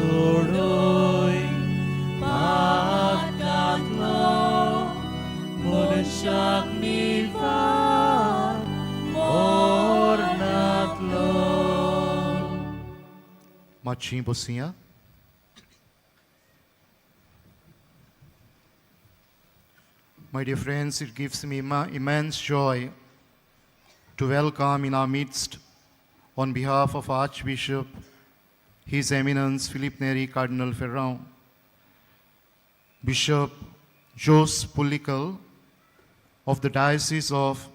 सोडोय पातकांतलो मनशाक निर्वाण मोरनांतलो. मातशीं बसुया. My dear friends, it gives me immense joy to welcome in our midst, on behalf of Archbishop, His Eminence Philip Neri Cardinal Ferrand, Bishop Jos Pullikal of the Diocese of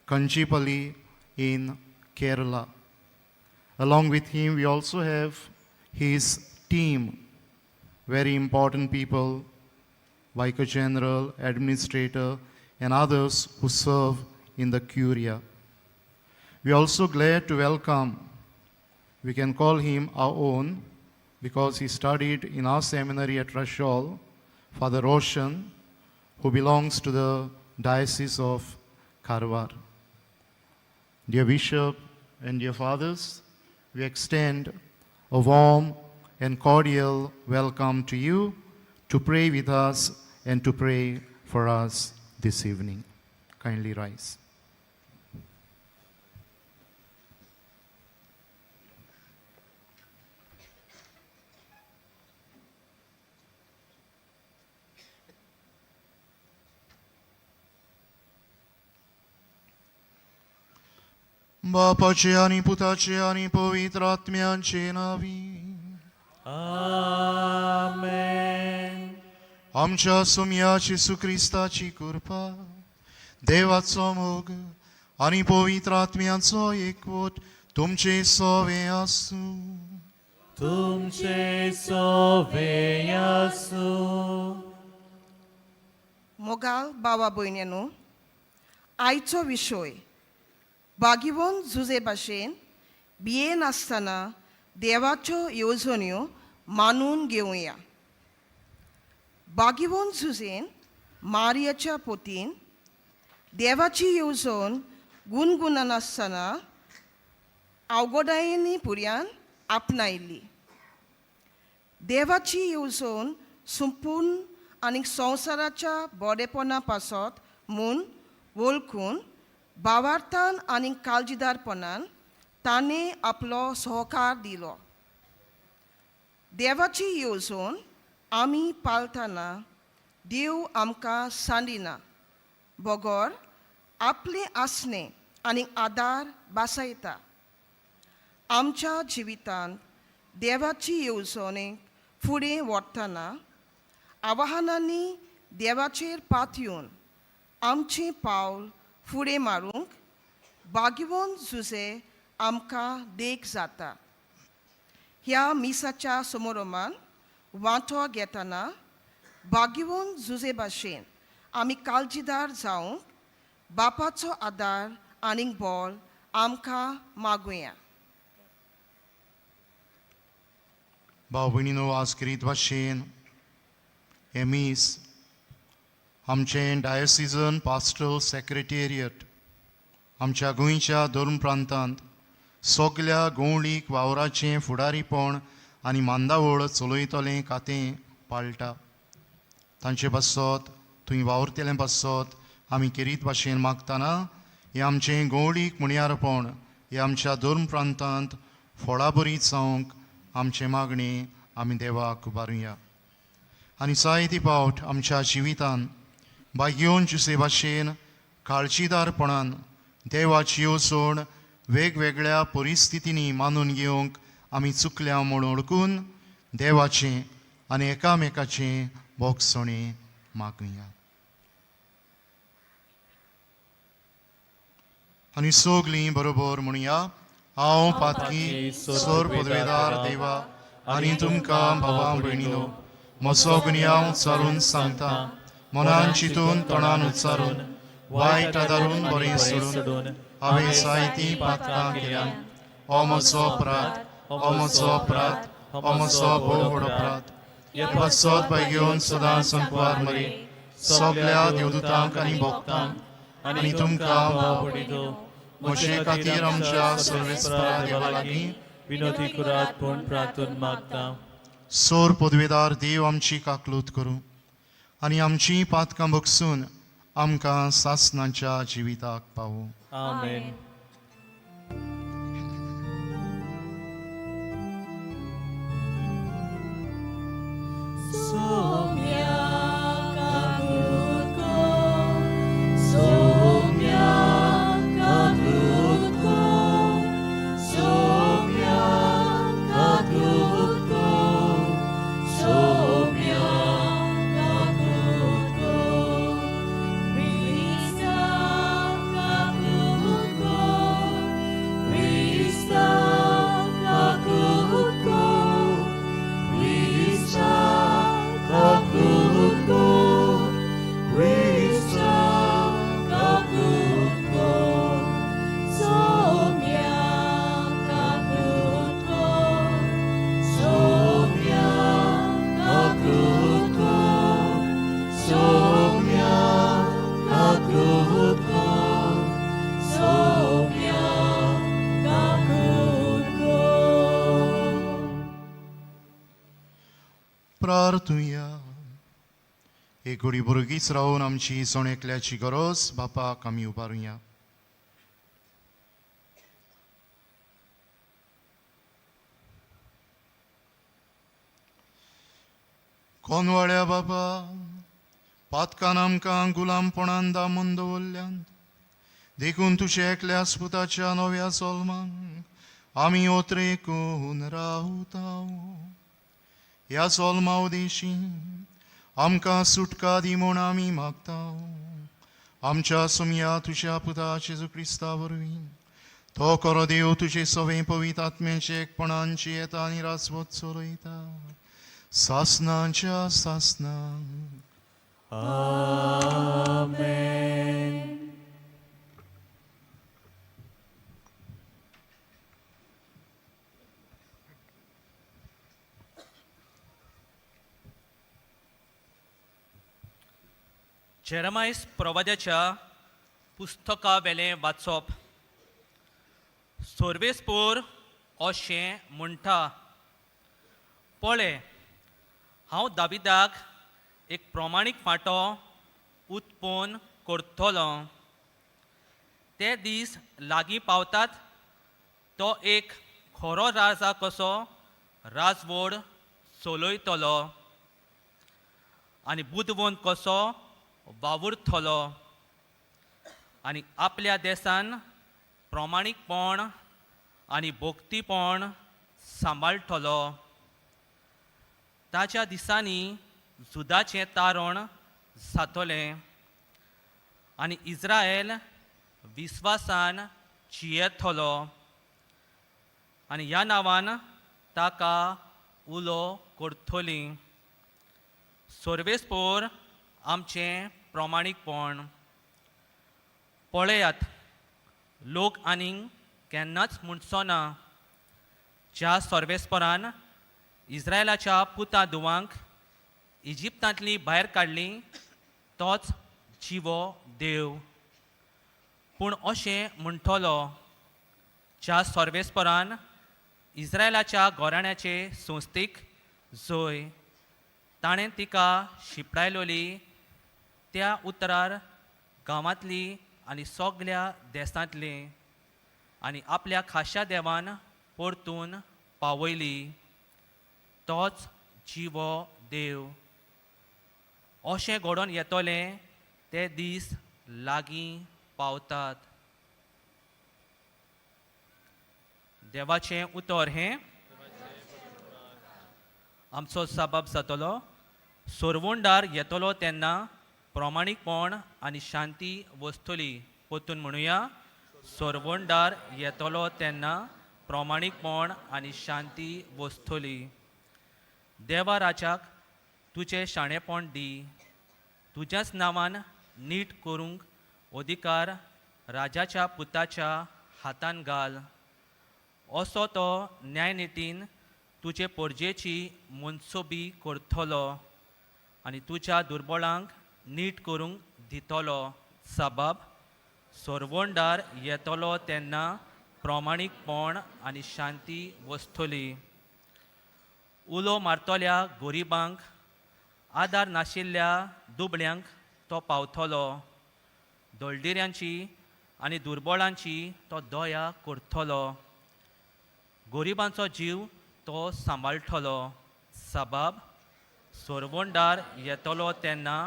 Kanchipalli in Kerala. Along with him, we also have his team, very important people, Vicar General, Administrator, and others who serve in the Curia. We are also glad to welcome, we can call him our own, because he studied in our seminary at Rashol, Father Roshan, who belongs to the Diocese of Karwar. Dear Bishop and dear Fathers, we extend a warm and cordial welcome to you to pray with us and to pray for us this evening. Kindly rise. बापाचे आणि पुताचे आणि पवित्र आत्म्यांचे नावी. आमेन. आमच्या सुम्या येशू ख्रिस्ताची कृपा, देवाचो मोग आणि पवित्र आत्म्यांचो एकवट तुमचे सोवे आसूं. तुमचे सोवे आसूं. मोगाल बाबा भयण्यांनो, आयचो विशय बागिवोन झुजे भाशेन बियेन आसतना देवाच्यो येवजण्यो मानून घेवया. बागिवोन झुजेन मारियाच्या पोतीन देवाची येवजण गुणगुणान आसतना अवघडायेंनी पुर्यान आपणायली. देवाची येवजण संपूर्ण आनी संवसाराच्या बरेपणा पासत म्हूण वळखून भावार्थान आनी काळजीदारपणान ताणें आपलो सहकार दिलो. देवाची येवजण आमी पाळटना देव आमकां सांडिना, बगोर आपले आसणे आनी आदार बासायता. आमच्या जिवितांत देवाची येवजणेक फुडें व्हरतना आव्हानांनी देवाचेर पातयेवन आमचें पावल फुडें मारूंक बागिवोन झुजे आमकां देख जाता. ह्या मिसाच्या समारंभान वांटो घेतना बागिवोन झुजे भाशेन आमी काळजीदार जावंक बापाचो आदार आनी बळ आमकां मागुया. भाव भयणीनो, आज करीत भाशेन हे मीस आमचें डायसिजन पास्टल सेक्रेटेरियट आमच्या गोंयच्या धर्म प्रांतांत सगल्या गवळीक वावराचें फुडारीपण आनी मांदावळ चलयतलें खातें पाळटा. तांचे पासत थंय वावरतलें पासत आमी करीत भाशेन मागतना हें आमचें गवळीक मुण्यारपण हें आमच्या धर्म प्रांतांत फळां बरीं जावंक आमचें मागणें आमी देवाक उबारुया. आनी जायते फावट आमच्या जिवितांत बागिवोन झुजे भाशेन काळजीदारपणान देवाची येवजण वेगवेगळ्या परिस्थितींनी मानून घेवंक आमी चुकल्या म्हूण ओळखून देवाचें आनी एकामेकाचें भोगसणें मागुया. आनी सगलीं बरोबर म्हणुया. हांव पातकी सोर पदवेदार देवा आनी तुमकां भावां भयणीनो म्हजो गुन्यांव उच्चारून सांगता, मनान चिंतून तोंडान उच्चारून वायट आदारून बरें सोडून हांवें जायतीं पातकां केल्यां. हो म्हजो अपराध, हो म्हजो अपराध, हो म्हजो भोव व्हड अपराध. पासत बायगेवन सदां संकवार मरे सगल्या देवदूतांक आनी भक्तांक आनी तुमकां भाव भयणीनो म्हजे खातीर आमच्या सर्वेस्परा देवा लागीं विनोदी कुरात पूण प्रार्थून मागता. सोर पदवेदार देव आमची काकलूत करूं आनी आमची पातकां भोगसून आमकां सासणाच्या जिविताक पावूं. आमेन. प्रार्थुया. एक घडी भुरगींच रावून आमची सोणेकल्याची गरज बापाक आमी उबारुया. कोनवाड्या बाबा, पातकान आमकां गुलामपणान दामून दवरल्यान देखून तुजे एकल्या पुताच्या नव्या सोलमांक आमी ओतरेकून रावता. ह्या सोलमा उदेशी आमकां सुटका दी म्हूण आमी मागता. आमच्या सुमया तुज्या पुता जेजू क्रिस्ता वरवीं तो खरो देव तुजे सवें पवित्र आत्म्याचे एकपणांची येता आनी राजवत चलयता सासणाच्या सासणांक. आमेन. जेरमायस प्रवाद्याच्या पुस्तका वेलें वाचप. सोर्वेस्पोर अशें म्हणटा, पळय, हांव दाविदाक एक प्रमाणीक फांटो उत्पन्न करतलो. ते दीस लागीं पावतात, तो एक खरो राजा कसो राजवड चलयतलो आनी बुदवंत कसो वावुरतलो आनी आपल्या देशान प्रमाणीकपण आनी भोक्तीपण सांबाळटलो. ताच्या दिसांनी जुदाचें तारण जातलें आनी इस्रायल विस्वासान जियेतलो आनी ह्या नांवान ताका उलो करतली. सोर्वेस्पोर आमचें प्रमाणीकपण. पळयात, लोक आनीक केन्नाच म्हणचो ना, ज्या सोर्वेस्पोरान इस्रायलाच्या पुता धुवांक इजिप्तांतली भायर काडली तोच जिवो देव. पूण अशें म्हणटलो, ज्या सोर्वेस्पोरान इस्रायलाच्या घोराण्याचे संस्थीक जय ताणें तिका शिपडायलोली त्या उतरार गांवांतली आनी सगळ्या देशांतली आनी आपल्या खाशा देवान परतून पावयली तोच जिवो देव. अशें घडोवन येतलें ते दीस लागीं पावतात. देवाचें उतर हें आमचो साबाब जातलो. सोरवोंडार येतलो तेन्ना प्रमाणीकपण आनी शांती वस्तली. पोतून म्हणुया, सोरवोंडार येतलो तेन्ना प्रमाणीकपण आनी शांती वस्तली. देवा राजाक तुजें शाणेपण दी. तुज्याच नांवान नीट करूंक अधिकार राजाच्या पुताच्या हातान घाल. असो तो न्यायनितीन तुजे परजेची मनसोबी करतलो आनी तुज्या दुर्बळांक नीट करूंक दितलो. साबाब, सोरवोंडार येतलो तेन्ना प्रमाणीकपण आनी शांती वस्तली. उलो मारतल्या गोरिबांक आदार नाशिल्ल्या दुबळ्यांक तो पावतलो दळदिऱ्यांची आनी दुर्बळांची तो दया करतलो गोरिबांचो जीव तो सांबाळटलो साबाब सोरवोंडार येतलो तेन्ना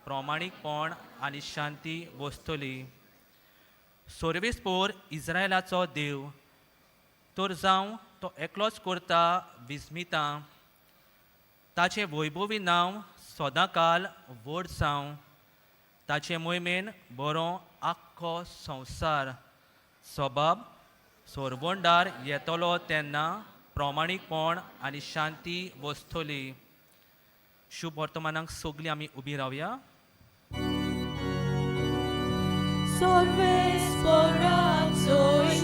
प्रामाणीकपण आनी शांती बसतली सोर्वेस्पोर इस्रायलाचो देव तर जावं तो एकलोच करता विस्मितां ताचें वैभवी नांव सदांकाल व्हड जावं ताचे मोहिमेन बरो आख्खो संवसार सबाब सोरवोंडार येतलो तेन्ना प्रामाणीकपण आनी शांती बसतली शुभ वर्तमानाक सगळीं आमी उबी रावया Sorves porat soy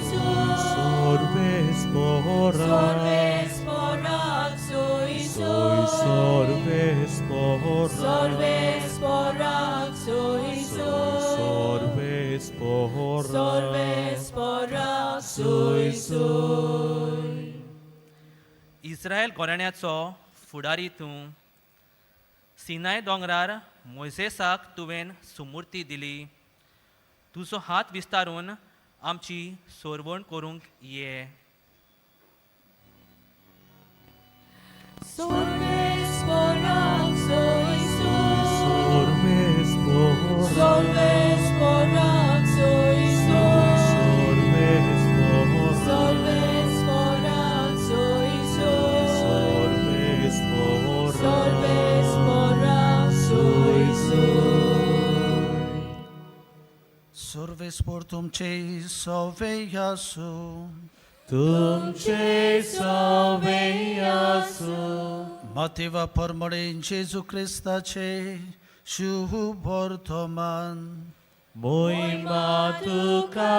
Sorbes porat, Sorves porat soy sorbes porat, Sorves porat soy sorbes porat, Sorves porat soy Israel घराण्याचो फुडारी तूं सिनाय दोंगरार मोइसेसाक तुवें सुमूर्ती दिली तुजो हात विस्तारून आमची सोरवण करूंक ये Sorves porat soy sorbes porat, Sorves porat soy sorbes porat, Sorves porat soy sorbes porat, Sorves porat soy Sorves por तुमचे सवे यासू तुमचे सवेयासु मातेवा परमणे जेजू क्रिस्ताचे शुभ वर्तमान मोहिमा तुका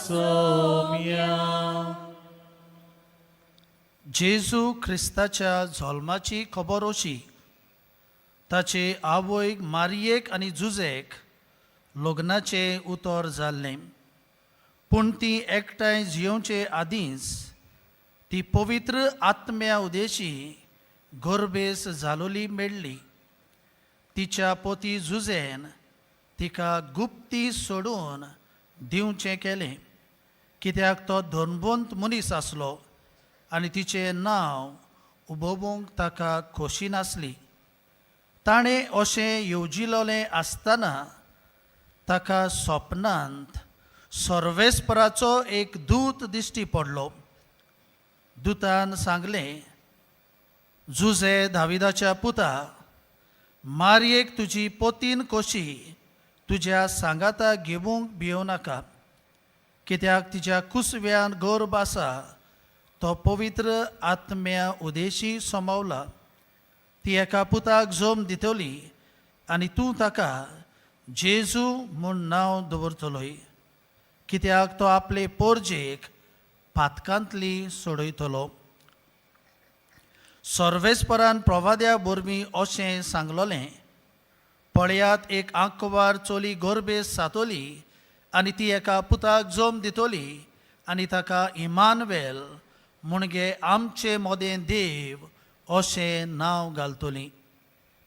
सोम्या जेजू ख्रिस्ताच्या जल्माची खबर अशी ताचे आवयक मारयेक आनी जुजेक लग्नाचे उतर जाल्लें पूण ती एकठांय जियोवचे आदींच ती पवित्र आत्म्या उदेशी गर्भेस जालोली मेळ्ळी तिच्या पोती जुजेन तिका गुप्ती सोडून दिवचें केलें कित्याक तो धनवंत मनीस आसलो आनी तिचें नांव उबोवंक ताका खोशी नासली ताणें अशें येवजिलोलें आसतना ताका स्वप्नांत सर्वेस्पराचो एक दूत दिश्टी पडलो दुतान सांगलें जुजे दाविदाच्या पुता मारयेक तुजी पोतीन कशी तुज्या सांगाता घेवंक भियों नाका कित्याक तिच्या कुसव्यान गर्भ आसा तो पवित्र आत्म्या उदेशी सोमावला ती एका पुताक जोम दितली आनी तूं ताका जेजू म्हूण नांव दवरतलोय कित्याक तो आपले पोरजेक पातकांतली सोडयतलो सर्वेस्परान प्रवाद्या बोरमी अशें सांगलोलें पळयात एक आंकवार चोली गर्भेस सातोली आनी ती एका पुताक जोम दितली आनी ताका इमानवेल म्हणजे आमचे मोदें देव अशें नांव घालतलीं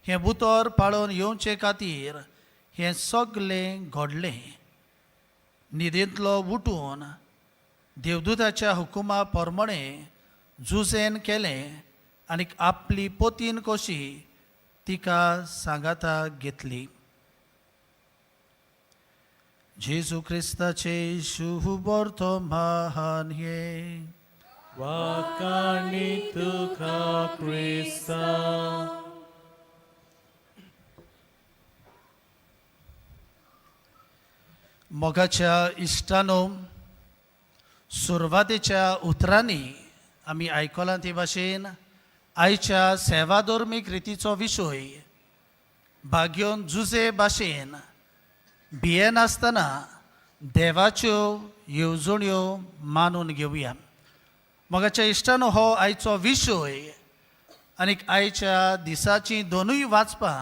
हें बुतर पाळोवन येवचे खातीर हें सगलें घडलें न्हिदेंतलो उठून देवदूताच्या हुकुमा प्रमाणे जुजेन केलें आनी आपली पोतीन कशी तिका सांगाता घेतली जेजू क्रिस्ताचे शुभ वर्तमान हे वाकानी तुका क्रिस्ता मोगाच्या इश्टानो सुरवातेच्या उतरांनी आमी आयकलां ते भाशेन आयच्या सेवाधर्मीक रितीचो विशय भाग्योन जुजे भाशेन भियेनासतना देवाच्यो येवजण्यो मानून घेवया मोगाच्या इश्टानो हो आयचो विशय आनीक आयच्या दिसाची दोनूय वाचपां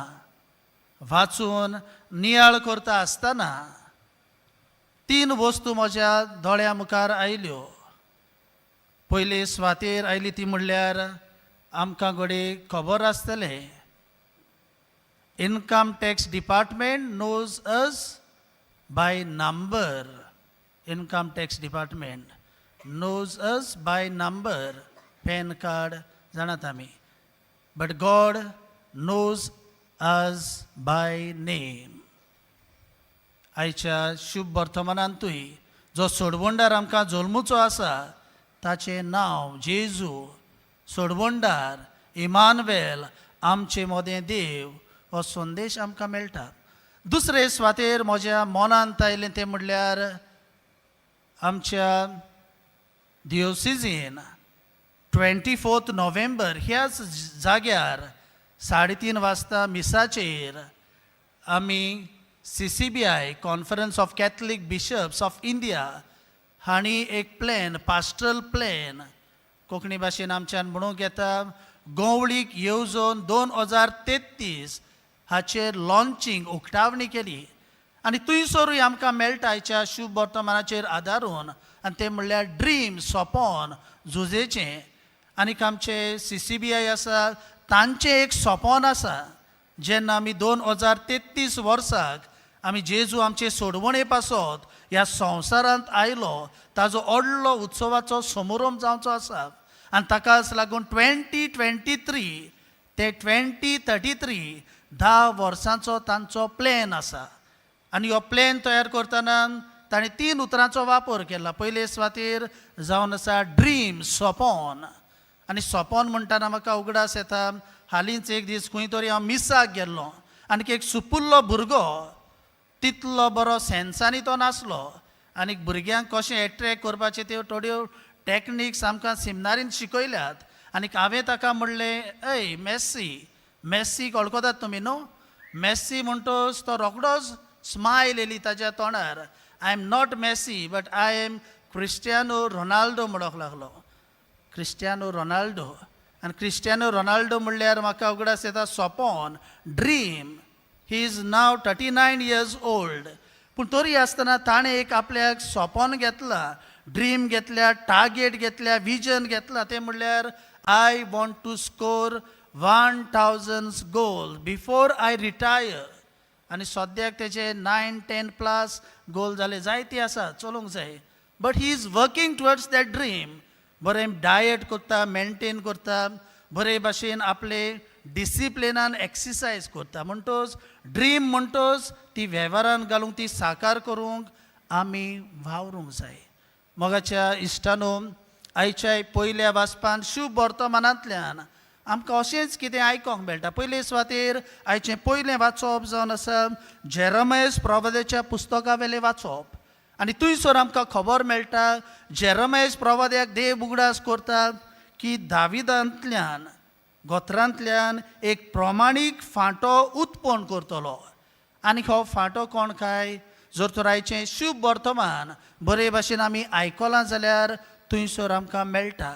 वाचून नियाळ करता आसतना 3 वस्तू म्हज्या दोळ्या मुखार आयल्यो पयली स्वातेर आयली ती म्हणल्यार आमकां घोडी खबर आसतले income tax department knows us by number. Income tax department knows us by number. PAN card जाणात आमी. But God knows us by name. आयच्या शुभ वर्तमानांतूय जो सोडवंडार आमकां जल्मूचो आसा ताचें नांव जेजू, सोडवंडार, इमानुएल, आमचें मोदें देव हो संदेश आमकां मेळटा. दुसरे सुवातेर म्हज्या मनांत आयलें तें म्हणल्यार आमच्या दियोसिजीन 24 नोव्हेंबर ह्याच जाग्यार 3:30 वाजता मिसाचेर आमी CCBI conference of Catholic bishops of India हांणी एक प्लॅन, पास्टरल प्लॅन कोंकणी भाशेन आमच्यान म्हणूंक येता गोंवळीक येवजण 2033 हाचेर लॉन्चिंग उक्तावणी केली. आनी थंयसरूय आमकां मेळटा आयच्या शुभ वर्तमानाचेर आदारून, आनी तें म्हणल्यार ड्रीम, सोपोन झुजेचें. आनीक आमचे CCBI आसा तांचें एक सोपोन आसा जेन्ना आमी 2033 वर्साक आमी जेजू आमचे सोडवणे पासत ह्या संवसारांत आयलो ताजो व्हडलो उत्सवाचो समारंभ जावचो आसा. आनी ताकाच लागून 2023 ते 2033 10 वर्सांचो तांचो प्लॅन आसा. आनी हो प्लॅन तयार करतना ताणें 3 उतरांचो वापर केला. पयले सुवातेर जावन आसा ड्रीम, सोपोन. आनी सोपोन म्हणटाना म्हाका उगडास येता, हालींच एक दीस खंय तरी हांव मिसाक गेल्लो आनीक एक सुपुल्लो भुरगो, तितलो बरो सेन्सांनी तो नासलो, आनीक भुरग्यांक कशें एट्रॅक्ट करपाचें त्यो थोड्यो टॅक्निक्स आमकां सेमिनारींत शिकयल्यात. आनीक हांवें ताका म्हणलें, ऐ मॅसीक वळखतात तुमी न्हू? मॅसी म्हणटोच तो रोखडोच स्मायल येयली ताच्या तोंडार. I am not Messi but I am Cristiano Ronaldo म्हणोंक लागलो. Cristiano Ronaldo. आनी क्रिस्टियानो रोनाल्डो म्हणल्यार म्हाका उगडास येता सोपोन, dream. He is now 39 years old. पूण तरी आसतना ताणें एक आपल्याक सोपोन घेतला, ड्रीम घेतल्या, टार्गेट घेतल्या, विजन घेतला. तें म्हणल्यार I want to score 1000 goal before I retire. आनी सद्याक तेचे 9-10+ गोल जाले, जायती आसा, चलूंक जाय. But he is working towards that dream. बरें डायट करता, मेंटेन करता, बरे भाशेन आपले डिसिप्लिनान एक्सरसायज करता. म्हणटोच ड्रीम म्हणटोच ती वेव्हारान घालूंक, ती साकार करूंक आमी वावरूंक जाय. मोगाच्या इश्टानो, आयच्या पयल्या वाचपान शुभ वर्तमानांतल्यान आमकां अशेंच कितें आयकोंक मेळटा. पयले सुवातेर आयचें पयलें वाचप जावन आसा जेरेमिया प्रवाद्याच्या पुस्तका वेलें वाचप. आनी थंयसर आमकां खबर मेळटा जेरेमिया प्रवाद्याक देव उगडास करता की दाविदांतल्यान, गोत्रांतल्यान एक प्रमाणीक फांटो उत्पन्न करतलो. आनी हो फांटो कोण काय? जर तर आयचें शुभ वर्तमान बरे भाशेन आमी आयकलां जाल्यार थंयसर आमकां मेळटा.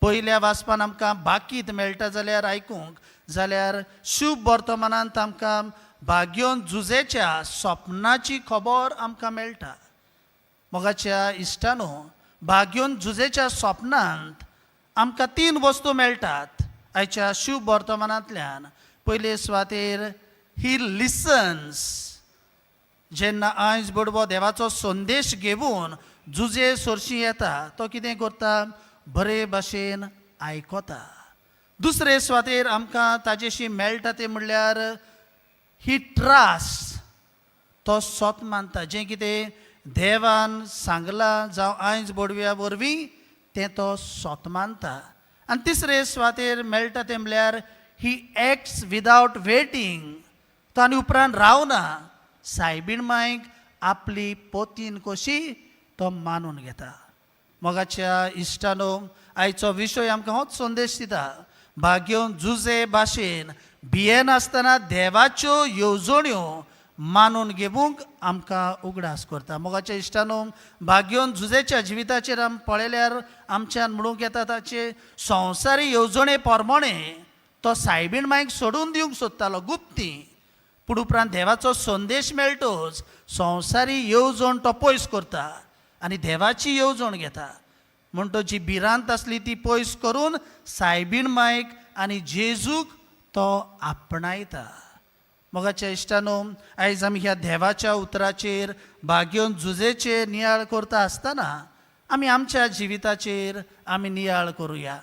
पयल्या वाचपान आमकां बाकीत मेळटा जाल्यार आयकूंक, जाल्यार शुभ वर्तमानांत आमकां भाग्योन जुजेच्या स्वप्नाची खबर आमकां मेळटा. मोगाच्या इश्टानो, भाग्योन जुजेच्या स्वप्नांत आमकां 3 वस्तू मेळटात आयच्या शुभ वर्तमानांतल्यान. पयले सुवातेर ही लिसन्स. जेन्ना आयज बडवो देवाचो संदेश घेवन जुजे सरशी येता तो कितें करता? बरे भाशेन आयकता. दुसरे सुवातेर आमकां ताजेशी मेळटा तें म्हणल्यार ही ट्रस्ट. तो स्वत मानता. जें कितें देवान सांगलां जावं आयज बडव्या वरवीं तें तो स्वत मानता. आनी तिसरे सुवातेर मेळटा तें म्हणल्यार ही एक्ट्स विदावट वेटींग. तो आनी उपरांत रावना. सायबीण मायक आपली पोतीन कशी तो मानून घेता. मोगाच्या इश्टानो, आयचो विशय आमकां होच संदेश दिता. भाग्योन जुजे भाशेन भियेनासतना देवाच्यो येवजण्यो मानून घेवंक आमकां उगडास करता. मोगाच्या इश्टानो, भाग्योन जुजेच्या जिविताचेर आमी पळयल्यार आमच्यान म्हणूंक येता ताचे संवसारी येवजणे प्रमाणे तो सायबीण मायक सोडून दिवंक सोदतालो गुप्ती. पूण उपरांत देवाचो संदेश मेळटोच संवसारी येवजण तो पयस करता आनी देवाची येवजण घेता. म्हणटो जी भिरांत आसली ती पयस करून सायबीण मायक आनी जेजूक तो आपणायता. मोगाच्या इश्टानो, आयज आमी ह्या देवाच्या उतराचेर भाग्योन झुजेचेर नियाळ करता आसतना आमी आमच्या जिविताचेर आमी नियाळ करुया.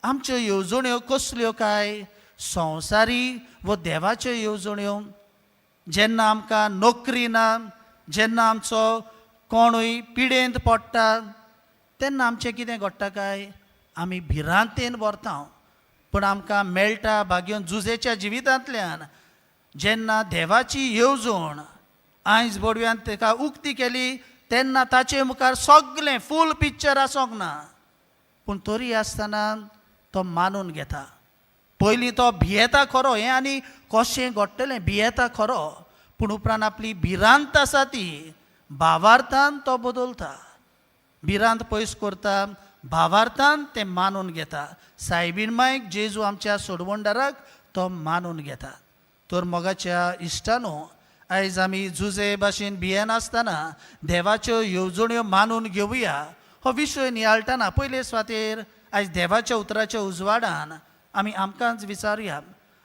आमच्यो येवजण्यो कसल्यो काय संवसारी व देवाच्यो येवजण्यो. जेन्ना आमकां नोकरी ना, जेन्ना आमचो कोणूय पिडेंत पडटा, तेन्ना आमचें कितें घडटा काय आमी भिरांतेन भरता. पूण आमकां मेळटा भाग्योन झुजेच्या जिवितांतल्यान जेन्ना देवाची येवजण आयज बोडव्यान ताका उक्ती केली, तेन्ना ताचे मुखार सगळें फूल पिक्चर आसोंक ना. पूण तरी आसतना तो मानून घेता. पयलीं तो भियेता खरो, हें आनी कशें घडटलें, भियेता खरो, पूण उपरांत आपली भिरांत आसा ती भावार्थान तो बदलता. भिरांत पयस करता, भावार्थान तें मानून घेता. सायबीण मायक जेजू आमच्या सोडवंडाराक तो मानून घेता. तर मोगाच्या इश्टानो, आयज आमी झुजे भाशेन भियेनासतना देवाच्यो येवजण्यो मानून घेवया. हो विशय नियाळटना पयले सुवातेर आयज देवाच्या उतराच्या उजवाडान आमी आमकांच विचारुया,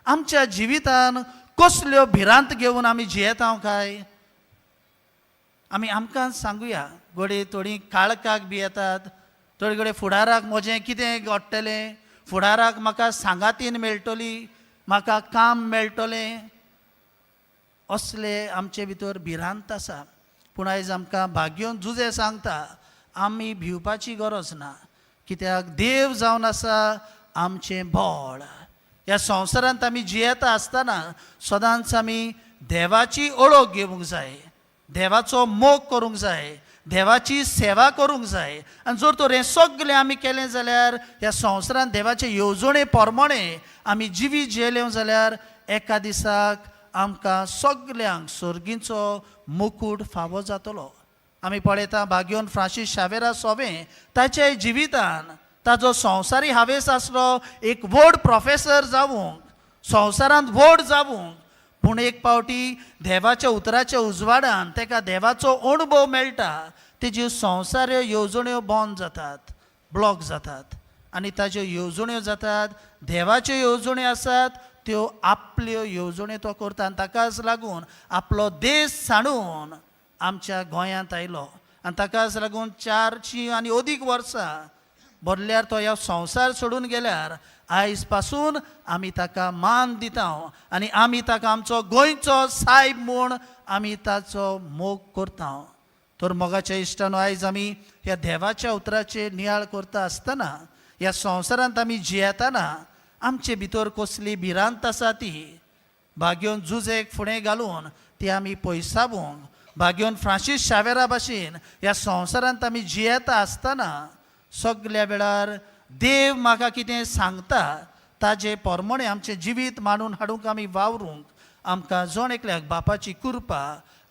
आमच्या जिवितान कसल्यो भिरांत घेवन आमी जियेता काय. आमी आमकांच सांगुया. घोडे थोडीं काळखाक भियेतात, थोडे घोडे फुडाराक म्हजें कितें घडटलें, फुडाराक म्हाका सांगातीन मेळटली, म्हाका काम मेळटलें, असले आमचे भितर भिरांत आसा. पूण आयज आमकां भाग्योन झुजे सांगता आमी भिवपाची गरज ना, कित्याक देव जावन आसा आमचें बळ. ह्या संवसारांत आमी जियेता आसतना सदांच आमी देवाची ओळख घेवंक जाय, देवाचो मोग करूंक जाय, देवाची सेवा करूंक जाय. आनी जर तर हें सगळें आमी केलें जाल्यार ह्या संवसारांत देवाचे येवजणे प्रमाणे आमी जिवी जियेल्यो जाल्यार एका दिसाक आमकां सगल्यांक सर्गीचो मुकूट फावो जातलो. आमी पळयता भाग्योन फ्रांसीस शावेरा सोबें ताच्या जिवितान ताजो संवसारी हावेस आसलो एक व्हड प्रोफेसर जावंक, संवसारांत व्हड जावंक. पूण एक पावटी देवाच्या उतराच्या उजवाडान ताका देवाचो अणभव मेळटा, तेज्यो संवसाऱ्यो येवजण्यो बंद जातात, ब्लॉक जातात, आनी ताज्यो येवजण्यो जातात देवाच्यो येवजण्यो आसात त्यो आपल्यो येवजण्यो तो करता. आनी ताकाच लागून आपलो देश सांडून आमच्या गोंयांत आयलो. आनी ताकाच लागून 400 आनी अदीक वर्सां भरल्यार तो ह्या संवसार सोडून गेल्यार आयज पासून आमी ताका मान दिता आनी आमी ताका आमचो गोंयचो सायब म्हूण आमी ताचो मोग करता. तर मोगाच्या इश्टानो, आयज आमी ह्या देवाच्या उतराचेर नियाळ करता आसतना ह्या संवसारांत आमी जियेतना आमचे भितर कसली भिरांत आसा ती भाग्योन झुजेक फुडें घालून ती आमी पयसावंक. भाग्योन फ्रांसीस शावेरा भाशेन ह्या संवसारांत आमी जियेता आसतना सगळ्या वेळार देव म्हाका कितें सांगता ताजे प्रमाणे आमचें जिवीत मांडून हाडूंक आमी वावरूंक आमकां जण एकल्याक बापाची कृपा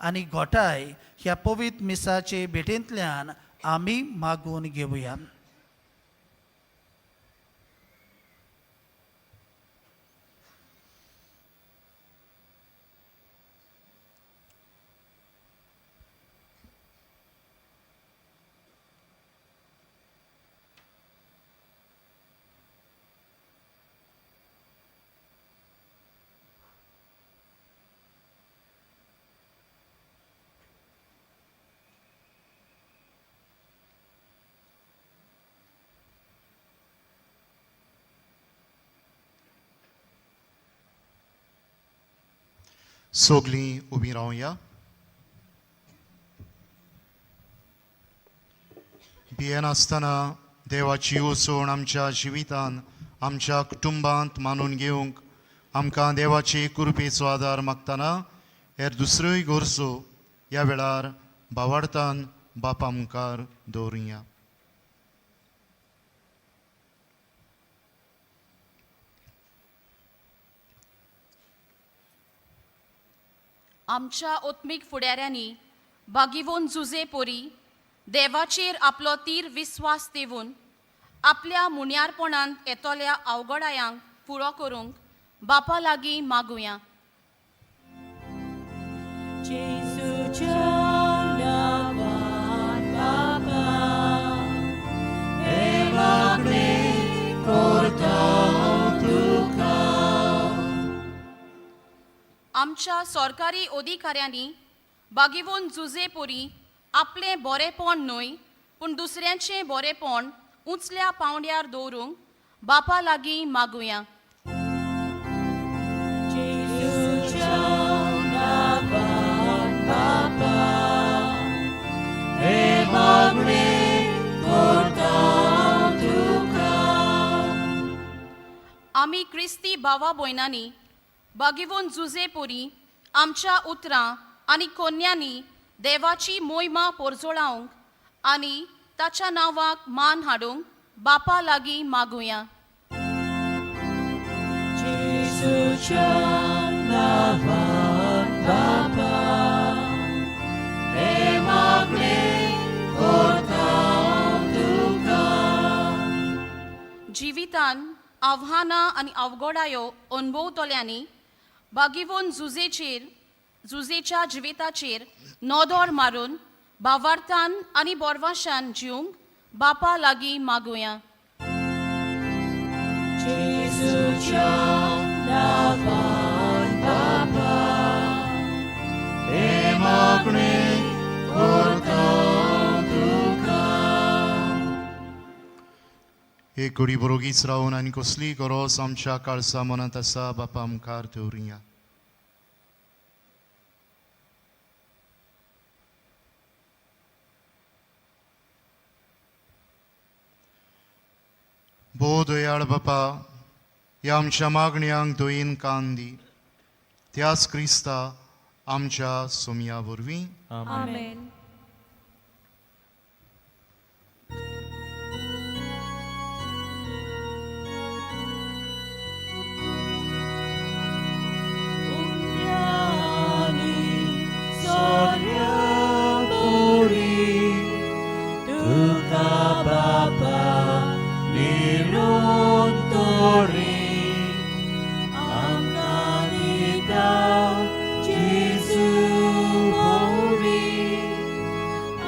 आनी घोटाय ह्या पवित्र मिसाचे भेटेंतल्यान आमी मागून घेवया. सगळीं उबीं रावया. भियेनासतना देवाची येवजण आमच्या जिवितान, आमच्या कुटुंबांत मानून घेवंक आमकां देवाचे कृपेचो आदार मागतना हेर दुसऱ्योय गरजो ह्या वेळार भावार्थान बापा मुखार दवरुया. आमच्या ओत्मीक फुडाऱ्यांनी बागिवोन झुजे पोरी देवाचेर आपलो तीर विस्वास देवून आपल्या मुण्यारपणांत येतोल्या अवघडायांक पुरो करूंक बापा लागीं मागुया. जेजूच्या नांवान बाबा, हे मागणे करता हांव तुका. आमच्या सरकारी अधिकाऱ्यांनी बागीवून झुजे परी आपलें बरेपण न्हय पूण दुसऱ्यांचें बरेपण उंचल्या पावंड्यार दवरूंक बापा लागीं मागुया. जेजूच्या नांवान बापा, हे मागणे करता तुका. आमी क्रिस्ती भावा भयणांनी बागीवून झुजे परी आमच्या उतरां आनी कोन्यांनी देवाची मोहिमा पोरजोळावंक आनी ताच्या नांवाक मान हाडूंक बापा लागीं मागुया. जेजूच्या नांवान बापा, हे मागणे करता तुका. जिवितान आव्हानां आनी अवघडायो अनुभवतल्यांनी बागीवून झुजेच्या जिविताचेर नदर मारून भावार्थान आनी बोरवाशान जिवंक बापा लागीं मागुया. जेजूच्या नांवान बापा, हे मागणे करता तुका. एक घडी बरोगीच रावन आनी कसली गरज आमच्या काळजा मनांत आसा बापा मुखार दवरुया. भोव दयाळ बापा, ह्या आमच्या मागण्यांक दोयेन कान दी. त्याच क्रिस्ता आमच्या सोमया वरवीं. आमेन. तुका बापा निरंतरी आमकां दिता जेजू बरी,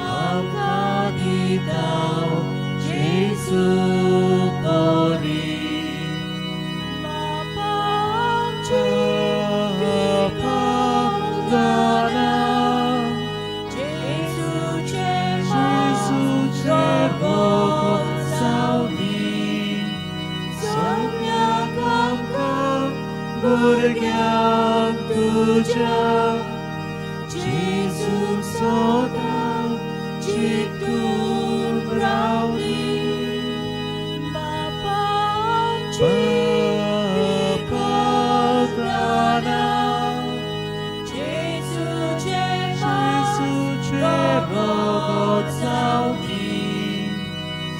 आमकां दिता जेजू बरी. बापाची कृपा जाना जेजूचे रगत जावनी. सगळ्यांक आमकां भुरग्यांक तुज्या जेजू सदां चिंतून रावली. बापाची प्रार्थना जेजूचे रगत जावनी.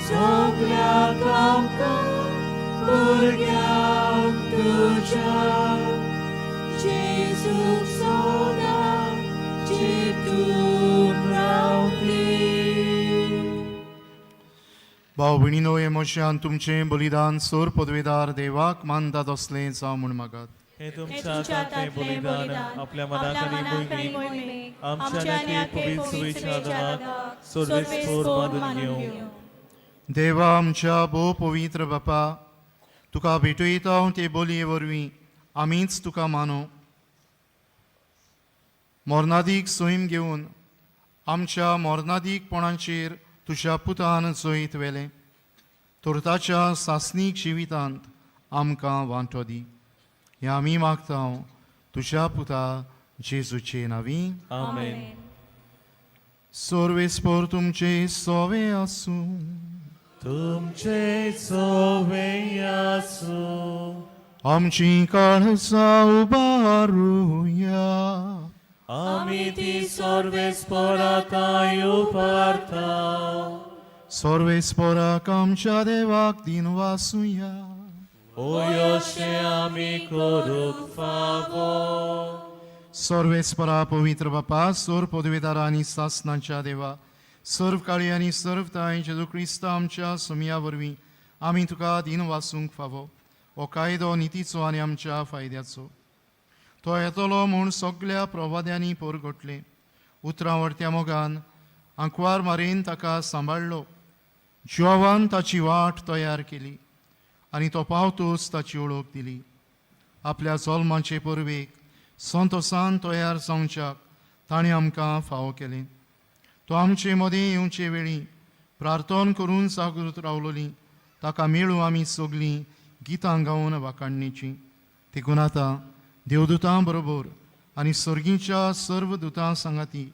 सगळ्यांक आमकां भुरग्यांक तुज्या जेजू सदां चिंतून रावली. भाव भयणीनो, हे मोशान तुमचें बलिदान सोर पदवेदार देवाक मानतात असलें जावं म्हूण मागात. हे तुमच्या हातांतलें बलिदान आपल्या मनाक आनी मोहिमेक आमच्या नेती पवित्र आदाराक सर्वेस्पोर मानून घेवं. देवा आमच्या भोव पवित्र बापा, तुका भेटयता ते बोलये वरवीं आमीच तुका मानो. मोर्नादीक सोयम घेवन आमच्या मोर्नादीकपणाचेर तुज्या पुतान जैत वेलें. तुर्ताच्या सासनीक जिवितांत आमकां वांटो दी. हें आमी मागता तुज्या पुता जेजूचे नांवीं. आमेन. सर्वेस्पोर तुमचे सोवे आसूं. तुमचे सोवे आसूं. आमची काळजां उबारुया. आमी ती सर्वेस्पोराताय उबारता. सर्वेस्पोराक आमच्या देवाक दिन वासुया. ओयोशे आमी करूंक फावो. सर्वेस्परा पवित्र बापा, सोर पदवेदारा आनी सासनाच्या देवा, सर्व काळी आनी सर्व ताय जेजू क्रिस्त आमच्या सोमया वरवीं आमी तुका दिन वासूंक फावो. हो कायदो नितीचो आनी आमच्या फायद्याचो. तो येतलो म्हूण सगळ्या प्रवाद्यांनी पोरगोटले. उतरावरत्या मोगान आंकवार मारेन ताका सांबाळलो. जिवान ताची वाट तयार केली आनी तो पावतोच ताची ओळख दिली. आपल्या जल्माचे परवेक संतोसान तयार जावच्याक ताणें आमकां फावो केलें. तो आमचे मदें येवचे वेळी प्रार्थना करून जागृत रावलोलीं ताका मेळून आमी सगलीं गितां गावन वाखाणणेचीं. देखून आतां देवदूतां बरोबर आनी सर्गीच्या सर्व दुतां सांगाती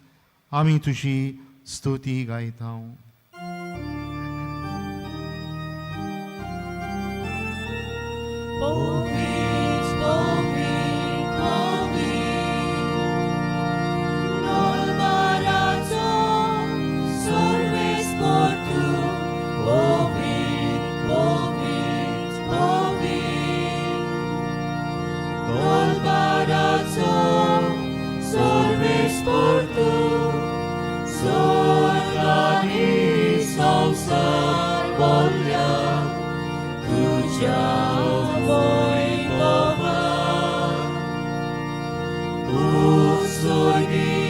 आमी तुजी स्तुती गायता. Povit, povit, povit, Dolbarazo, solves por tu. Povit, povit, povit, Dolbarazo, solves por tu. Sorgani sausa volia, tuja voi povar. Usorgi,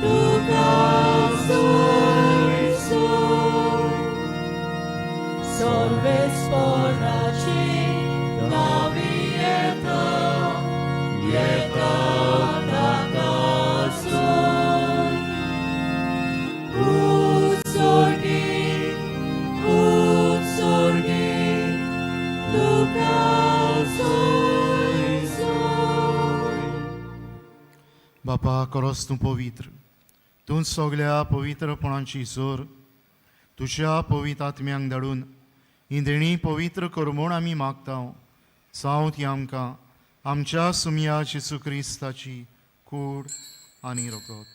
tu casoi soi. Solves poraci, navieta, ieta nakasoi. Utsorgi, tu casoi soi. बापा खरोच तूं पवित्र. तूं सगल्या पवित्रपणाची जोर तुज्या पवित्र आत्म्यांक धाडून ही देणी पवित्र कर म्हूण आमी मागता. जावं ती आमकां आमच्या सुमया जेसू क्रिस्ताची कूड आनी रगत.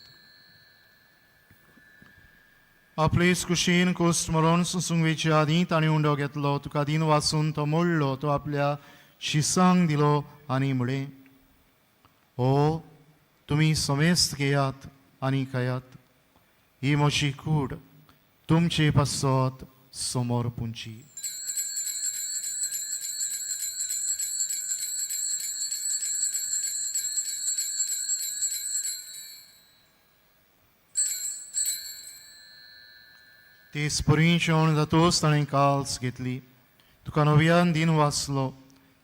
आपलेच कुशीन कोस्ट मरण सुसुंगवेचे आदीं ताणें उंडो घेतलो. तुका दिन वाचून तो मोडलो. तो आपल्या शिसांक दिलो आनी म्हळें, हो तुमी समेस्त घेयात आनी खायात. ही म्हजी कूड तुमचे पासत समोर पुंची. ती स्पुरी जेवण जातूच ताणें काल्स घेतली. तुका नव्यान दिन वाचलो.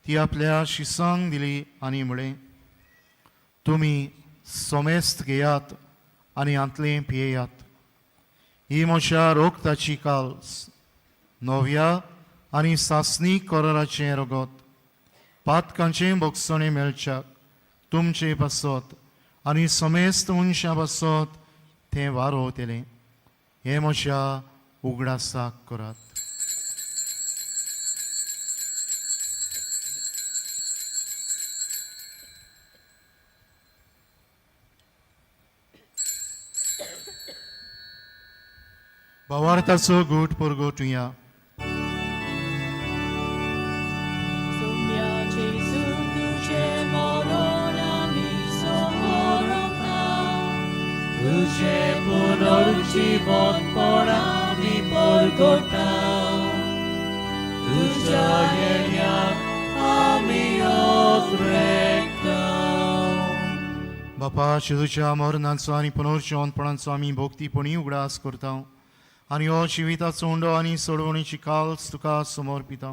ती आपल्या शिसांक दिली आनी म्हळें, तुमी समेस्त घेयात आनी हातलें पियेयात. ही म्हज्या रोगताची काल्स, नव्या आनी सासणी कोराचें रगत, पातकांचें बोगसणें मेळच्याक तुमचे पासत आनी समेस्त मनशां पासत तें वारोवतलें. हें म्हज्या उगडासाक करात. भावार्थाचो घोट परगोटुया. Sumia Jesu tuझे मरण आमी समोरता. तुझे पुनर्जीवन आमी परगटा. तुझ्या येण्याक आमी ओद्रेकता. बापा जेजूच्या मरणाचो आनी पुनर्जीवनपणाचो आमी भोगतीपणी उगडास करता. आनी हो जिविताचो उंडो आनी सोडवणेची काल्स तुका समर्पिता.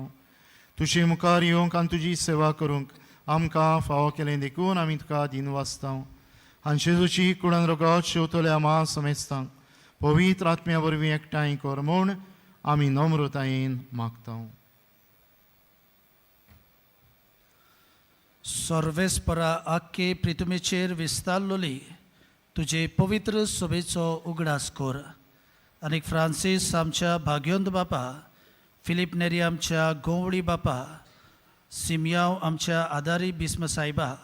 तुजे मुखार येवंक आनी तुजी सेवा करूंक आमकां फावो केलें देखून आमी तुका दिन वाचता. आनी जेजूची कुडन रगत शेवतल्या मा समेस्तांक पवित्र आत्म्या वरवीं एकठांय कर म्हूण आमी नम्रतायेन मागता. सर्वेस्परा आख्खे प्रितुमेचेर विस्तारलोली तुजे पवित्र सोबेचो उगडास कर. आनीक फ्रांसीस आमच्या भाग्योंत बापा, फिलीप नेरी आमच्या गोवळी बापा, सिमयाव आमच्या आदारी बिस्म सायबा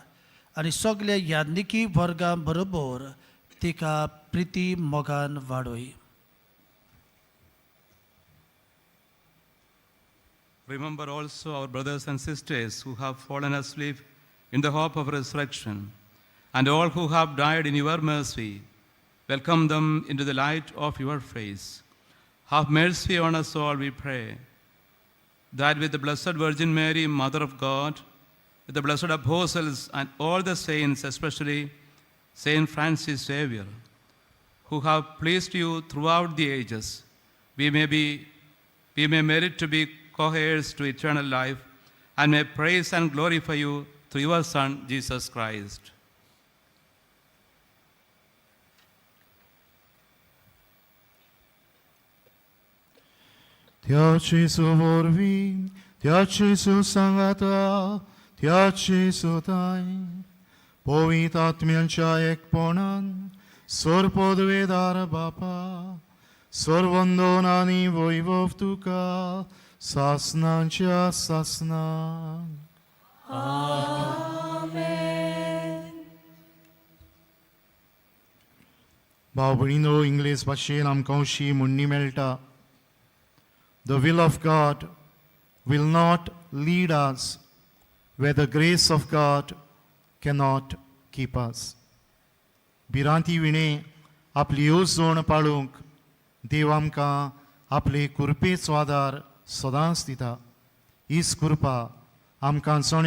आनी सगल्या यादनिकी वर्गां बरोबर तिका प्रिती मोगान वाडोय. Remember also our brothers and sisters who have fallen asleep in the hope of resurrection, and all who have died in your mercy. Welcome them into the light of your face. Have mercy on us all, we pray, that with the Blessed Virgin Mary, Mother of God, with the blessed apostles and all the saints, especially Saint Francis Xavier, who have pleased you throughout the ages, we may merit to be co-heirs to eternal life and may praise and glorify you through your Son, Jesus Christ. Tiaci să vorbim, tiaci să sangata, tiaci să tai. Povitatmiancha ekponan, sorpodvedar bapa, sorvondonani voivovtuka, sasnancha sasnan. भाव भयणीनो, English भाशेन आमकां अशी म्हणणी मेळटा, the will of God will not lead us where the grace of God cannot keep us. भिरांती विणे आपली येवजण पाळूंक देव आमकां आपले कुरपेचो आदार सदांच दिता. हीच कृपा आमकां सण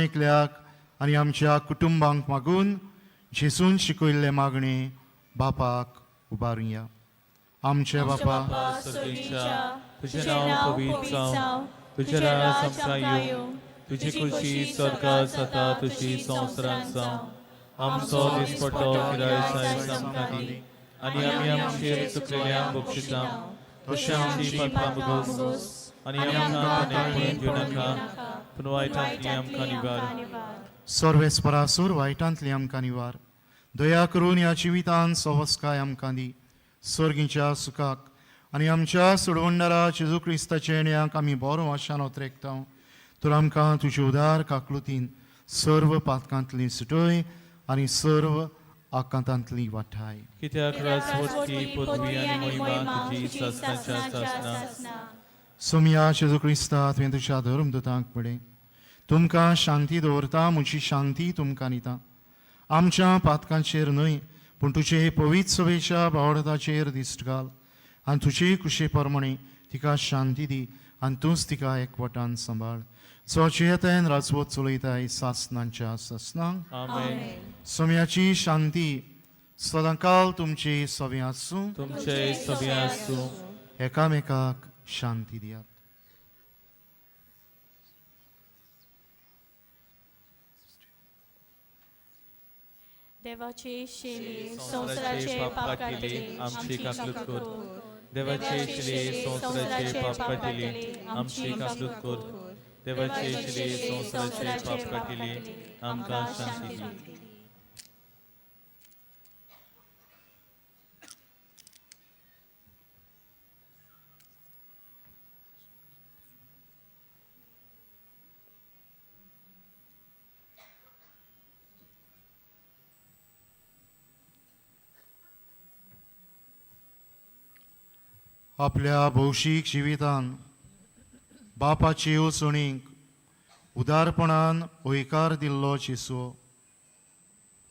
आनी आमच्या कुटुंबांक मागून जेजून शिकयल्ले मागणे बापाक उबारुया. आमचे बापा, तुझे नाव पवित्र जावं, तुझे राज आमकां येवं, तुजी खुशी स्वर्गांत जाता तुजी संवसारांत जावं. आमचो दिसपट्टो गिरायक आमकां दी, आनी आमी आमचेर चुकलेल्यांक बक्षिसां, तशें आमची पापां बगोस, आनी आमकां कणेक दिवं नाका, पूण वायटांतली आमकां निवार. सर्वेस्परासूर वायटांतली आमकां निवार. दया करून ह्या जिवितांत सवस्काय आमकां दी. सर्गीच्या सुखाक आनी आमच्या सोडवंडरा जेजू क्रिस्ताचे येण्याक आमी बरो आशान ओतरेकता. तर आमकां तुजे उदार काकलुतीन सर्व पातकांतली सुटय आनी सर्व आकांतांतली वाठाय. कित्याक राजवटी, पदवी आनी महिमा तुजी सस्तांच्या सस्ना. सोम्या जेजू क्रिस्ता, तुवें तुज्या धर्मदूतांक पळय. तुमकां शांती दवरता, म्हजी शांती तुमकां दिता. आमच्या पातकांचेर न्हय, पूण तुजे पवित्र सभेच्या बावडताचेर दिश्ट घाल, आनी तुजे कुशे प्रमाणे तिका शांती दी, आनी तूंच तिका एकवटान सांबाळ. चोचयेतेन राजवट चलयताय सासनांच्या ससनांक. आमेन. सोम्याची शांती सदांकाल तुमचे सवे आसूं. तुमचे सभे आसूं. एकामेकाक शांती दियात. देवाचे शेले संवसाराचे पाप काढले आमची काकलूत कर. देवाचे शिले संवसाराचे पाप काढले आमची काकलूत कर. देवाचे शिले संवसाराचे पाप काढले आमकां शांती दी. आपल्या भौशीक जिवितान बापाचे येवजणीक उदारपणान होयकार दिल्लो जेसू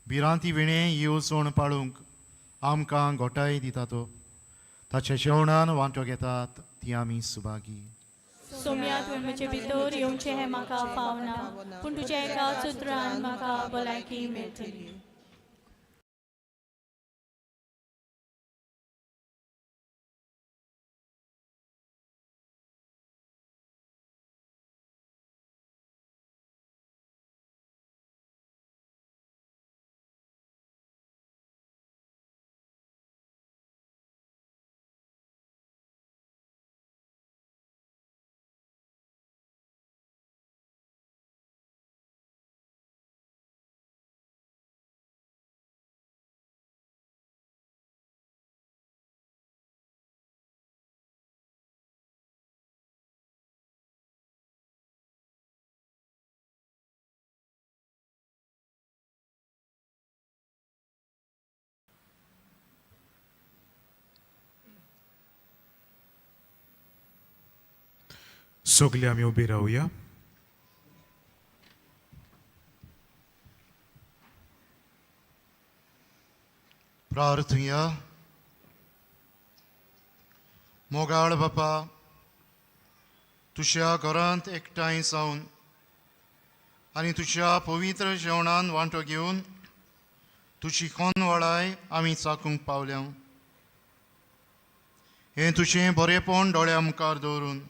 भिरांती विणे येवजण पाळूंक आमकां घोटाय दिता तो. ताच्या जेवणान वांटो घेतात ती आमी सुभागी. सोम्या तुवें म्हजे भितर येवचें हें म्हाका फावना, पूण तुज्या एका सुत्रान म्हाका भलायकी मेळटली. सगळे आमी उबी रावया. प्रार्थुया. मोगाळ बापा, तुज्या घरांत एकठांय जावन आनी तुज्या पवित्र जेवणान वांटो घेवन तुजी खोनवळाय आमी चाकूंक पावल्या. हें तुजें बरेपण दोळ्या मुखार दवरून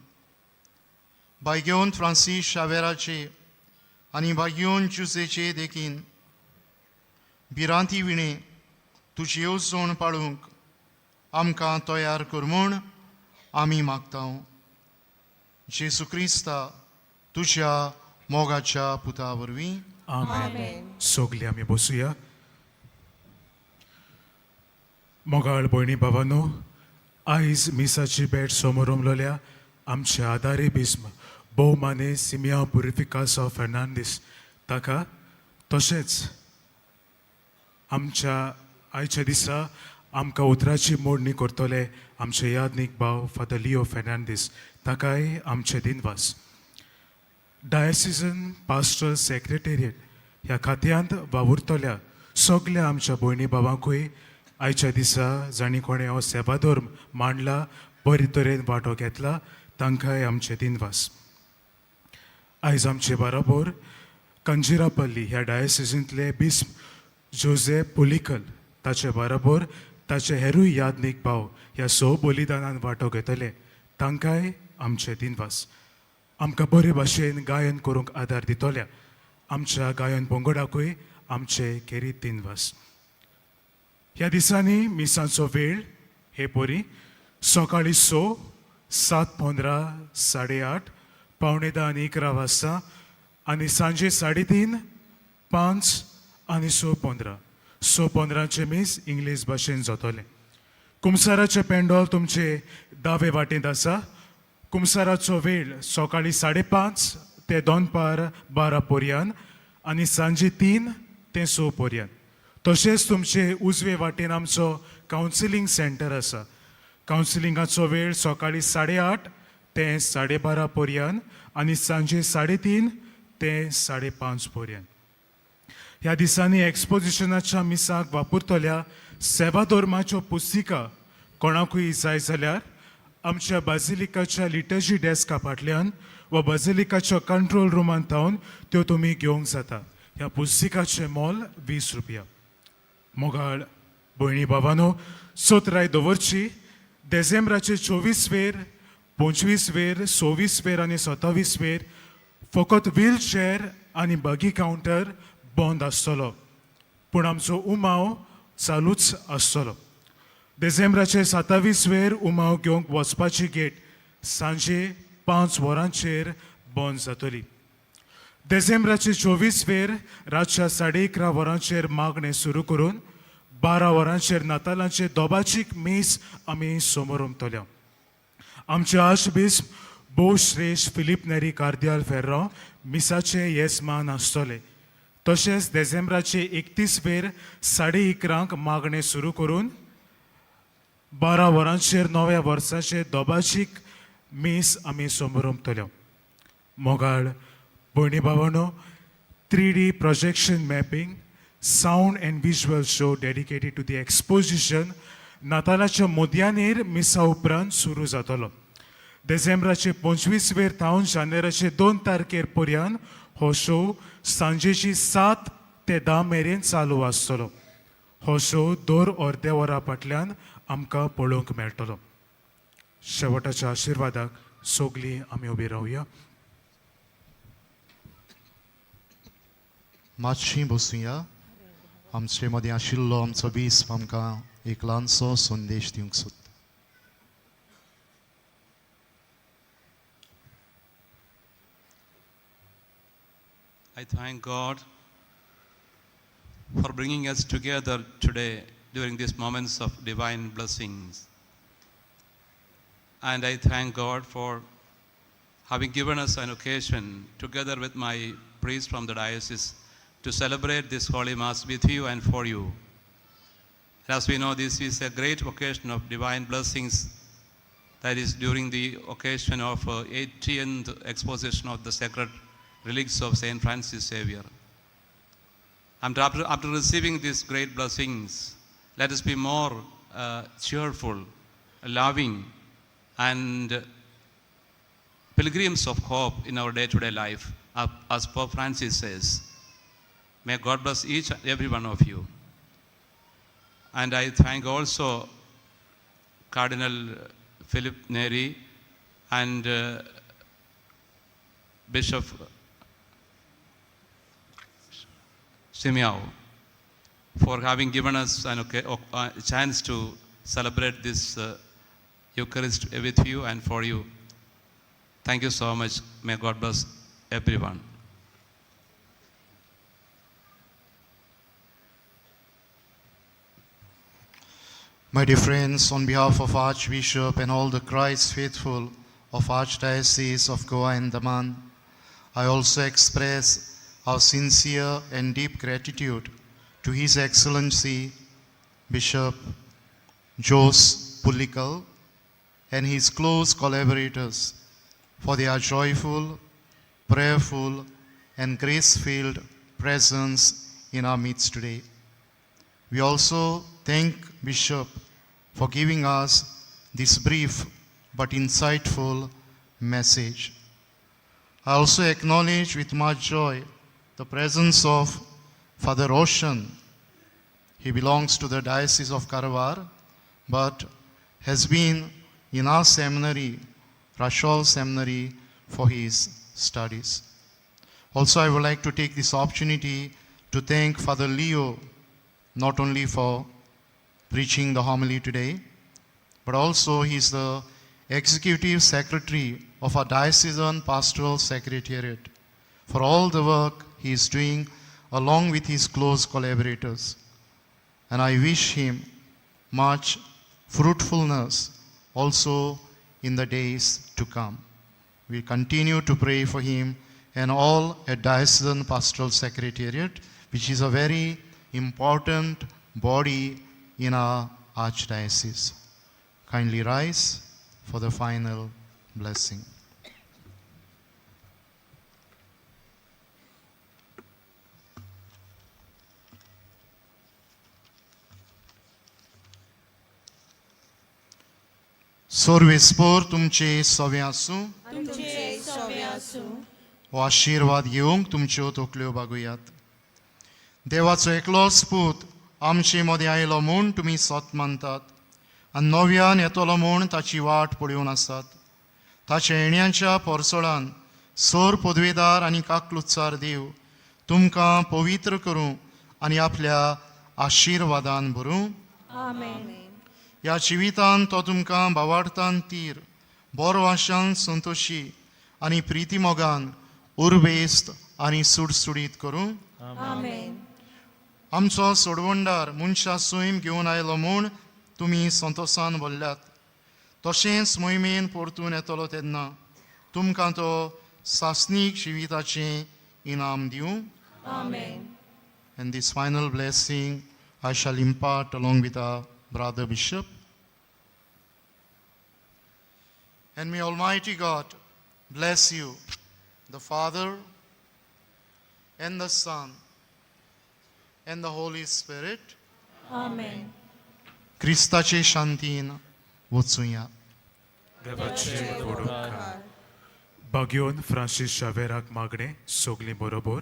बायगेवन फ्रांसीस शावेराचे आनी भाग्योन चुसेचे देखीन भिरांती विणे तुजी येवजण पाळूंक आमकां तयार कर म्हूण आमी मागतां. जेसू क्रिस्ता तुज्या मोगाच्या पुता वरवीं. आमेन. सोगली आमी बसूया. मोगाळ भयणी भावांनो, आयज मिसाची भेट समोर उमलोल्या आमचे आदारी बिस्म भोवमाने सिमिया पुरिफिकासो फेर्नांदीस ताका, तशेंच आमच्या आयच्या दिसा आमकां उतराची मोडणी करतले आमचे यादनीक भाव फादर लिओ फेर्नांदीस ताकाय आमचे दिनवास. डायसिजन पास्टरल सेक्रेटेरिएट ह्या खात्यांत वावुरतल्या सगल्या आमच्या भयणी भावांकूय आयच्या दिसा जाणी कोणें हो सेवाधर्म मांडला, बरे तरेन वांटो घेतला, तांकांय आमचे दिनवास. आयज आमचे बरोबर कंजिरापल्ली ह्या डायसिजंतले बिस्म जोसेफ पुलिकल ताचे बरोबर ताचे हेरूय यादनीक भाव ह्या सो बलिदानान वांटो घेतले, तांकांय आमचे दिनवास. आमकां बरे भाशेन गायन करूंक आदार दितल्या आमच्या गायन पंगडाकूय आमचे खेरीत दिनवास. ह्या दिसांनी मिसांचो वेळ हे परी सकाळी 6, 7:15, 8:30, 9:45 आनी 11 वाजता आनी सांजे 3:30, 5 आनी 6:15. 6:15चे मीस इंग्लीश भाशेन जातले. कुमसाराचे पेंडॉल तुमचे दावे वाटेंत आसा. कुमसाराचो वेळ सकाळी 5:30 ते दनपार 12 पर्यंत आनी सांजे 3 ते 6 पर्यंत. तशेंच तुमचे उजवे वाटेन आमचो कावन्सिलींग सेंटर आसा. कावन्सिलिंगाचो वेळ सकाळी 8:30 ते 12:30 पर्यंत आनी सांजे 3:30 ते 5:30 पर्यंत. ह्या दिसांनी एक्सपोजिशनाच्या मिसाक वापरतल्या सेवा धर्माच्यो पुस्तिका कोणाकूय जाय जाल्यार आमच्या बाजिलिकाच्या लिटर्जी डेस्का फाटल्यान वा बाजिलिकाच्या कंट्रोल रुमान थावन त्यो तुमी घेवंक जाता. ह्या पुस्तिकाचें मोल 20 रुपया. मोगाळ भयणी भावांनो, सोत्राय दवरची. डिसेंबराचे 24 वेर, 25 वेर, 26 वेर आनी 27 वेर फकत व्हीलचेअर आनी बगी कावंटर बंद आसतलो, पूण आमचो उमाव चालूच आसतलो. डिसेंबराचे 27 वेर उमाव घेवंक वचपाची गेट सांजे 5 वरांचेर बंद जातली. डिसेंबराचे 24 वेर रातच्या 11:30 वरांचेर मागणें सुरू करून 12 वरांचेर नातालांचे दोबाचीक मीस आमी समोर उमतल्या. आमचे आर्चबिस्प भोव श्रेश्ठ फिलीप नेरी कार्दियाल फेर्रो मिसाचे येजमान आसतले. तशेंच डिसेंबराचे 31 वेर 11:30 मागणें सुरू करून 12 वरांचेर नव्या वर्साचे दोबाचीक मीस आमी समोर उमतल्यो. मोगाळ भयणी भावांनो, 3D projection mapping, sound and visual show dedicated to the exposition नातालाच्या मुद्यानेर मिसा उपरांत सुरू जातलो. डिसेंबराचे 25 वेर थावन जानेराचे 2 तारखेर पर्यंत हो शो सांजेची 7 ते 10 मेरेन चालू आसतलो. हो शो दर अर्द्या वरा फाटल्यान आमकां पळोवंक मेळटलो. शेवटाच्या आशिर्वादाक सोगली आमी उबी रावया. मातशी बसूया. आमचे मदीं आशिल्लो आमचो बिस्प आमकां एक ल्हानसो संदेश दिवंक सोदता. I thank God for bringing us together today during these moments of divine blessings. And I thank God for having given us an occasion, together with my priest from the diocese, to celebrate this Holy Mass with you and for you. As we know, this is a great occasion of divine blessings, that is during the occasion of 80th exposition of the sacred relics of Saint Francis Xavier. And after receiving these great blessings, let us be more cheerful, loving, and pilgrims of hope in our day-to-day life, as Pope Francis says. May God bless each and every one of you. And I thank also Cardinal Philip Neri and Bishop Simeao for having given us a chance to celebrate this Eucharist with you and for you. Thank you so much. May God bless everyone. My dear friends, on behalf of Archbishop and all the Christ faithful of Archdiocese of Goa and Daman, I also express our sincere and deep gratitude to His Excellency Bishop Jose Pulical and his close collaborators for their joyful, prayerful, and grace-filled presence in our midst today. We also thank Bishop for giving us this brief but insightful message. I also acknowledge with much joy the presence of Father Roshan. He belongs to the Diocese of Karwar, but has been in our seminary, Rashol Seminary, for his studies. Also, I would like to take this opportunity to thank Father Leo, not only for preaching the homily today, but also he is the Executive Secretary of our Diocesan Pastoral Secretariat for all the work he is doing along with his close collaborators. And I wish him much fruitfulness also in the days to come. We continue to pray for him and all at Diocesan Pastoral Secretariat, which is a very important body in our Archdiocese. Kindly rise for the final blessing. सर्वेस्पर तुमचे सवे आसूं तुमचे सवे आसूं हो आशीर्वाद घेवंक तुमच्यो तकल्यो बागुयात. देवाचो एकलोच पूत आमचे मदें आयलो म्हूण तुमी सत मानतात आनी नव्यान येतलो म्हूण ताची वाट पळोवन आसात. ताच्या येण्याच्या परसोळान सोर पदवेदार आनी काकलुत्सार देव तुमकां पवित्र करूं आनी आपल्या आशिर्वादान भरूं. आमेन. ह्या जिवितांत तो तुमकां भावार्थान तीर, बरो आशान संतोशी आनी प्रिती मोगान उर्बेस्त आनी सुडसुडीत करूं. आमेन. आमचो सोडवंडार मनशा सैम घेवन आयलो म्हूण तुमी संतोशान भरल्यात. तशेंच मोहिमेन परतून येतलो तेन्ना तुमकां तो सासनीक जिविताचें इनाम दिवं. Amen. And this final blessing I shall impart along with our brother Bishop. And may Almighty God bless you, the Father and the Son and the Holy Spirit. Amen. क्रिस्ताचे शांतीन वचूया. देवाचे गोडोपकार बागयोन फ्रांसीस शावेराक मागणे सोगली बरोबर.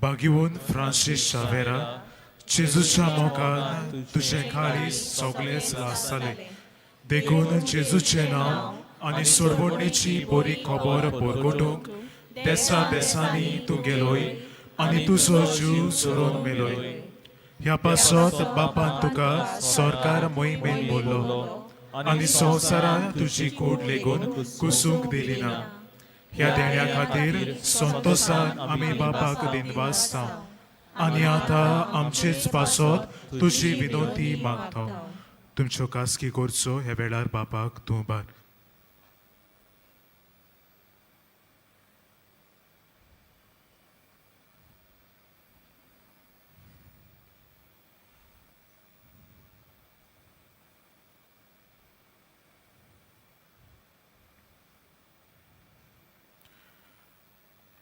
बागयोन फ्रांसीस शावेरा जेजूच्या मोगान तुझे खारीस सोगलेच वाचतले. देखून जेजूचे नांव आनी सोडवणेची बरी खबर परगटूंक देसा देसांनी तूं गेलोय आनी तुजो जीव सोडून मेलोय. ह्या पासत बापान तुका सरकार मोहिमेन बोल्लो आनी संवसारान तुजी कूड लेगून कुसूंक दिली ना. ह्या देण्या खातीर संतोशान आमी बापाक दिनवासता आनी आतां आमचेच पासत तुजी विनंती मागता. तुमच्यो कासकी करचो ह्या वेळार बापाक तूं बार.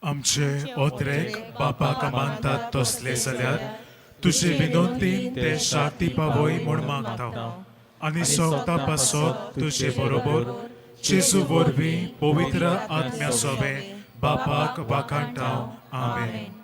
आमचे ओद्रेक बापाक मानतात तसले जाल्यार तुजी विनंती ते शांती पावय म्हूण मागता आनी सोगता पासत तुजे बरोबर जेजू वरवीं पवित्र आत्म्या सोबे बापाक वाखाणटा. आमेन.